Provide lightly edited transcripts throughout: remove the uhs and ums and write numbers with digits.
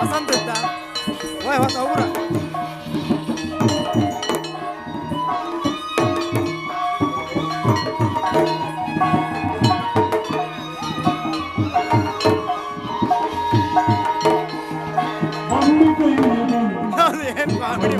ಸಂತ ಓಯ್ ಹೊಸ ಊರ ಏನು ಕಾಮಿಡಿ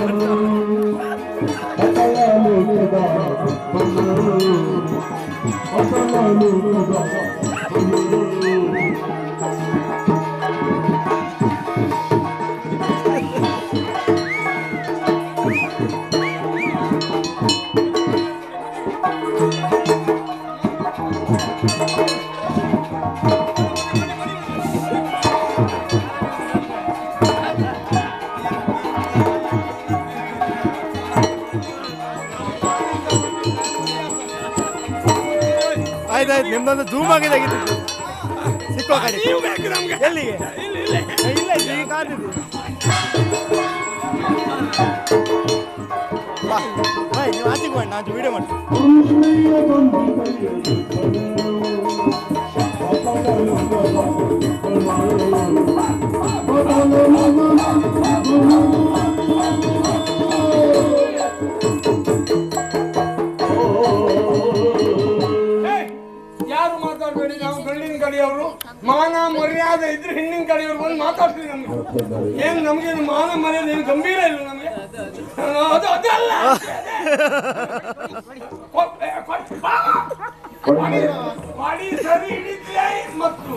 ಆಯ್ತಾಯ್ತು ನಿಮ್ದೊಂದು ಜೂಮ್ ಆಗಿದೆ ಸಿಕ್ಕೋ ಕಡೆ ಎಲ್ಲಿಗೆ ಇಲ್ಲ ಈಗ ಕಾದಿದ್ದು ಬಾಯ್ ನೀವು ಆಚೆಗೆ ಮಾಡಿ ನಾನು ವಿಡಿಯೋ ಕಡೆಯವರು ಮಾನ ಮರ್ಯಾದೆ ಇದ್ರೆ ಹೆಣ್ಣಿನ ಕಡೆಯವರು ಬಂದು ಮಾತಾಡ್ತೀವಿ ನಮ್ಗೆ ಏನ್ ನಮ್ಗೆ ಮಾನ ಮರ್ಯಾದೆ ಏನು ಗಂಭೀರ ಇಲ್ಲ ನಮ್ಗೆ ಅದಲ್ಲ ಮಾಡಿ ಸರಿ ಹಿಡಿದ್ರೆ ಮತ್ತು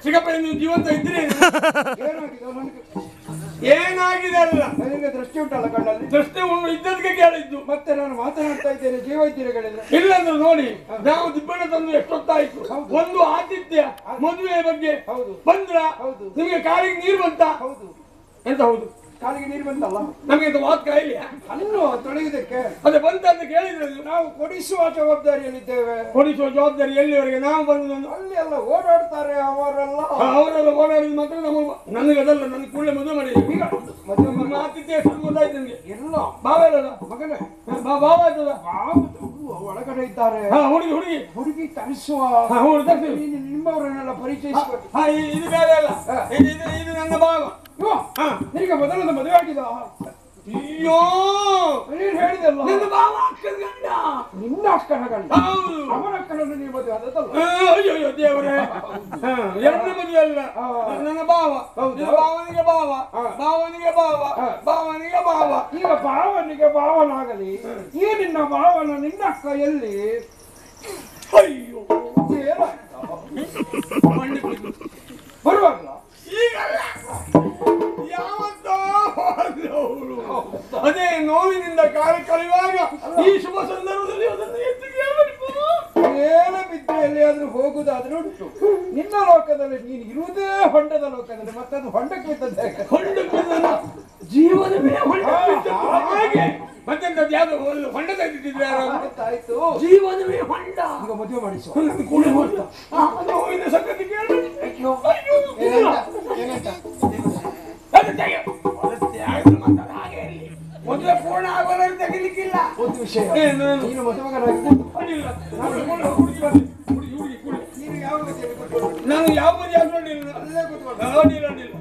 ಚಿಕ್ಕಪ್ಪ ನೀವು ಜೀವಂತ ಇದ್ರಿ ಏನಾಗಿದೆ ಅಲ್ಲ ನನಗೆ ದೃಷ್ಟಿ ಉಂಟಲ್ಲ ಕಣ್ಣಲ್ಲಿ ದೃಷ್ಟಿ ಇದ್ದದಕ್ಕೆ ಕೇಳಿದ್ದು ಮತ್ತೆ ನಾನು ಮಾತನಾಡ್ತಾ ಇದ್ದೇನೆ ಜೀವ ಇದ್ದೀರಿಗಳಿಂದ ಇಲ್ಲಂದ್ರೆ ನೋಡಿ ನಾವು ದಿಬ್ಬಣ ತಂದು ಎಷ್ಟೊತ್ತಾಯ್ತು ಒಂದು ಆತಿಥ್ಯ ಮದುವೆ ಬಗ್ಗೆ ಬಂದ್ರ ನಿಮಗೆ ಕಾಲಿಗೆ ನೀರು ಬಂತ ಎಂತ ಹೌದು ಕಾಲಿಗೆ ನೀರು ಬಂತಲ್ಲ ನಮಗೆ ವಾತ್ ಕಾಯಿಲೆ ಹಣ್ಣು ತೊಳೆಯುವುದಕ್ಕೆ ಅದೇ ಬಂತ ಅಂತ ಕೇಳಿದ್ರೆ ನಾವು ಕೊಡಿಸುವ ಜವಾಬ್ದಾರಿಯಲ್ಲಿದ್ದೇವೆ ಕೊಡಿಸುವ ಜವಾಬ್ದಾರಿ ಎಲ್ಲಿವರೆಗೆ ನಾವು ಬಂದು ಅಲ್ಲಿ ಎಲ್ಲ ಓಡಾಡ್ತಾರೆ ಅವರೆಲ್ಲ ಓಡಾಡಿದ ಮಾತ್ರ ನನಗೆ ಅದಲ್ಲ ನನಗೆ ಕೂಡಲೇ ಮದುವೆ ಮಾಡಿದ್ದೀವಿ ಈಗ ಮದುವೆ ಆತಿಥ್ಯ ಎಷ್ಟು ಗೊತ್ತಾಯ್ತು ನಿಮಗೆ ಎಲ್ಲ ಭಾವ ಇಲ್ಲದ ಮಗನೇ ಭಾವ ಆಯ್ತದ ಒಳಗಡೆ ಇದ್ದಾರೆ ಹುಡುಗಿ ಹುಡುಗಿ ತರಿಸುವ ನಿಮ್ಮವರನ್ನೆಲ್ಲ ಪರಿಚಯಿಸಬೇಕು ಇದು ಬೇರೆ ಅಲ್ಲ ಇದು ನನ್ನ ಭಾವ ನಿನಗೆ ಮೊದಲದ ಮದುವೆ ಆಗಿದೆ ಅಯ್ಯೋ ನೀನು ಹೇಳಿದಲ್ಲ ನನ್ನ ಭಾವ ಅಕ್ಕನ ಗಂಡ ನಿನ್ನ ಅಕ್ಕನ ಗಂಡ ಅವನ ಅಕ್ಕನನ್ನು ನೀವು ಮದುವೆ ಆದದ್ದಲ್ಲ ಅಯ್ಯೋ ದೇವರೇ ಎರಡನೇ ಮದುವೆ ಅಲ್ಲ ನನ್ನ ಭಾವ ಭಾವನಿಗೆ ಭಾವ ಭಾವನಿಗೆ ಭಾವ ಭಾವನಿಗೆ ಭಾವ ಈಗ ಭಾವನಿಗೆ ಭಾವನಾಗಲಿ ಈ ನಿನ್ನ ಭಾವನ ನಿನ್ನ ಅಕ್ಕ ಎಲ್ಲಿ ಅಯ್ಯೋ ಬರುವಾಗಲ್ಲ ಈಗಲ್ಲ ಯಾವತ್ತೋ ಅದೇ ನೋವಿನಿಂದ ಕಾಲ ಕಳೆಯುವಾಗ ಈ ಶುಭ ಸಂದರ್ಭದಲ್ಲಿ ಅದನ್ನು ಎತ್ತು ಏನ ಬಿದ್ದು ಎಲ್ಲಿಯಾದ್ರೂ ಹೋಗುದಾದ್ರೂ ಉಂಟು ನಿನ್ನ ಲೋಕದಲ್ಲಿ ನೀನು ಇರುವುದೇ ಹೊಂಡದ ಲೋಕದಲ್ಲಿ ಮತ್ತದು ಹೊಂಡಕ್ಕೆ ಬಿದ್ದದ್ದೇ ಹೊಂಡಕ್ಕೆ ಜೀವನವೇ ಹಾಗೆ ಮತ್ತೆಂತದ್ದು ಯಾವ್ದು ಹೊಂಡ ತೆಗೆದಿದ್ರೆ ಆಯ್ತು ಜೀವನವೇ ಹೊಂಡ ಈಗ ಮದುವೆ ಮಾಡಿಸುವ ಕೂಡ ನೋವಿನ ಸಂಗತಿ ಕೇಳಿ ಮದುವೆ ಪೂರ್ಣ ಆಗೋದ್ರೆ ತೆಗಿಲಿಕ್ಕಿಲ್ಲ ಒಂದು ವಿಷಯ ನೀನು ಮದುಮಗನಾಗಿ ನಾನು ಯಾವ ಮದುವೆ ಹಾಕೊಂಡಿಲ್ಲ ಅಲ್ಲೇ ಕೂತ್ಕೊಂಡು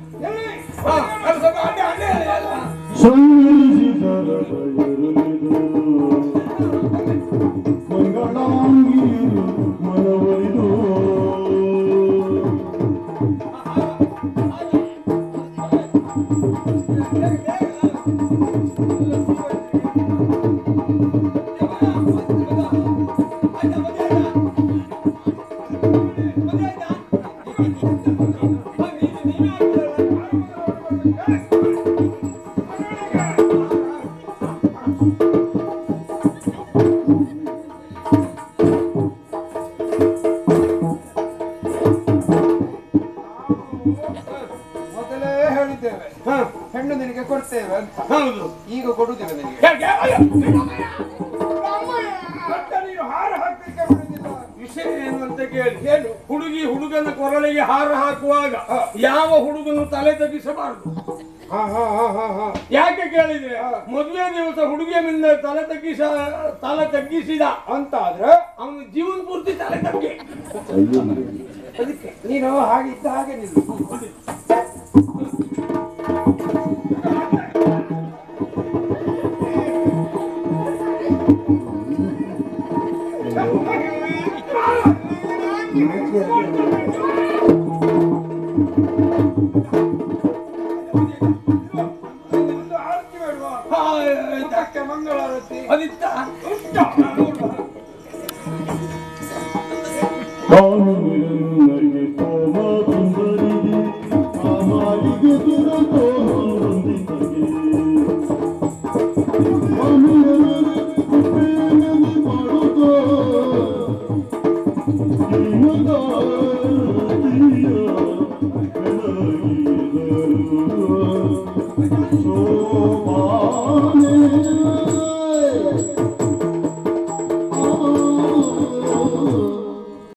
ಮೊದಲೇ ಹೇಳಿದ್ದೇವೆ ಹೆಣ್ಣು ನಿನಗೆ ಕೊಡ್ತೇವೆ ಅಂತ ಹೌದು ಈಗ ಕೊಡುತ್ತೇವೆ ನಿನಗೆ ನೀನು ಹಾರ ಹಾಕ್ಲಿಕ್ಕೆ ಬಿಡುದಿಲ್ಲ ವಿಷಯ ಏನು ಅಂತ ಕೇಳಿ ಹುಡುಗಿ ಹುಡುಗನ ಕೊರಳಿಗೆ ಹಾರ ಹಾಕುವಾಗ ಯಾವ ಹುಡುಗನು ತಲೆ ತಗ್ಗಿಸಬಾರದು ಯಾಕೆ ಕೇಳಿದ್ರೆ ಮದುವೆ ದಿವಸ ಹುಡುಗಿಯ ಮುಂದೆ ತಲೆ ತಗ್ಗಿಸಿದ ಅಂತ ಆದ್ರೆ ಅವನು ಜೀವನ ಪೂರ್ತಿ ತಲೆ ತಗ್ಗಿ ಅದಕ್ಕೆ ನೀನು ಹಾಗೆ ಇದ್ದ ಹಾಗೆ ನಿಲ್ಲು. ಒಂದು ಆರತಿ ಮಾಡುವ ಮಂಗಳಾರತಿ ಅದಿತ್ತ So